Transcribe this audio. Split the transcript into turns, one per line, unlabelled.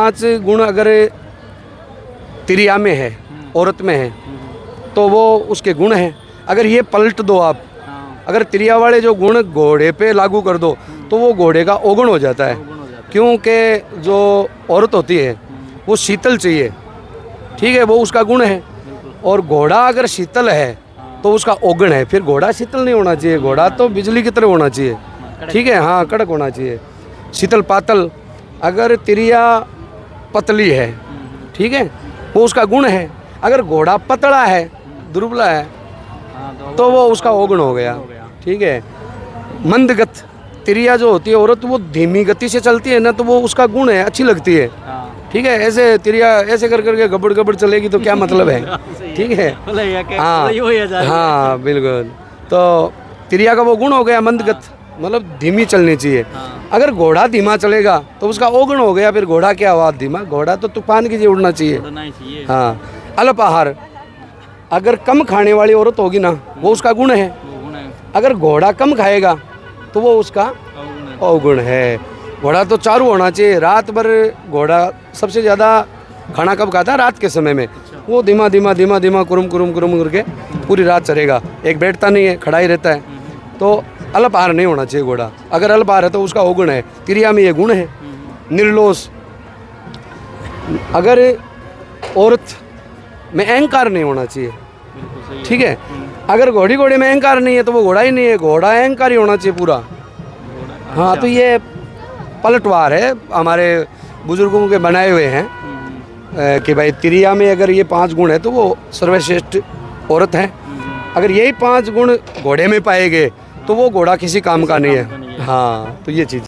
5 गुण अगर तिरिया में है, औरत में है, तो वो उसके गुण हैं। अगर ये पलट दो आप, अगर तिरिया वाले जो गुण घोड़े पे लागू कर दो तो वो घोड़े का अवगुण हो जाता है। क्योंकि जो औरत होती है वो शीतल चाहिए, ठीक है, वो उसका गुण है। और घोड़ा अगर शीतल है तो उसका अवगुण है। फिर घोड़ा शीतल नहीं होना चाहिए, घोड़ा तो बिजली की तरह होना चाहिए, ठीक है, हाँ, कड़क होना चाहिए, शीतल पातल। अगर तिरिया पतली है, ठीक है, वो उसका गुण है। अगर घोड़ा पतला है, दुर्बला है, तो वो उसका अवगुण हो गया, ठीक है। मंदगत तिरिया जो होती है औरत, वो धीमी गति से चलती है ना, तो वो उसका गुण है, अच्छी लगती है, ठीक है। ऐसे तिरिया ऐसे कर करके गबड़ गबड़ चलेगी तो क्या मतलब है, ठीक है, हाँ हाँ बिल्कुल। तो तिरिया का वो गुण हो गया मंदगत, मतलब धीमी चलनी चाहिए। अगर घोड़ा धीमा चलेगा तो उसका अवगुण हो गया। फिर घोड़ा क्या हुआ, धीमा, घोड़ा तो तूफान की जी उड़ना चाहिए, हाँ। अल्प आहार, अगर कम खाने वाली औरत होगी ना, वो उसका गुण है। अगर घोड़ा कम खाएगा तो वो उसका अवगुण है। घोड़ा तो चारू होना चाहिए, रात भर घोड़ा सबसे ज़्यादा खाना कब खाता है, रात के समय में। वो धीमा धीमा धीमा धीमा कुरुम कुरुम कुरुम करके पूरी रात चलेगा, एक बैठता नहीं है, खड़ा ही रहता है। तो अल्प आहार नहीं होना चाहिए घोड़ा। अगर अल्प आहार है तो उसका अवगुण है। तिरिया में ये गुण है। निर्लोष, अगर औरत में अहंकार नहीं होना चाहिए, ठीक है। अगर घोड़े में अहंकार नहीं है तो वो घोड़ा ही नहीं है, घोड़ा अहंकार ही होना चाहिए पूरा, हाँ। तो ये पलटवार है, हमारे बुजुर्गों के बनाए हुए हैं कि भाई तिरिया में अगर ये 5 गुण है तो वो सर्वश्रेष्ठ औरत है। अगर यही 5 गुण घोड़े में पाए गए तो वो घोड़ा किसी काम का नहीं है, हाँ। तो ये चीज़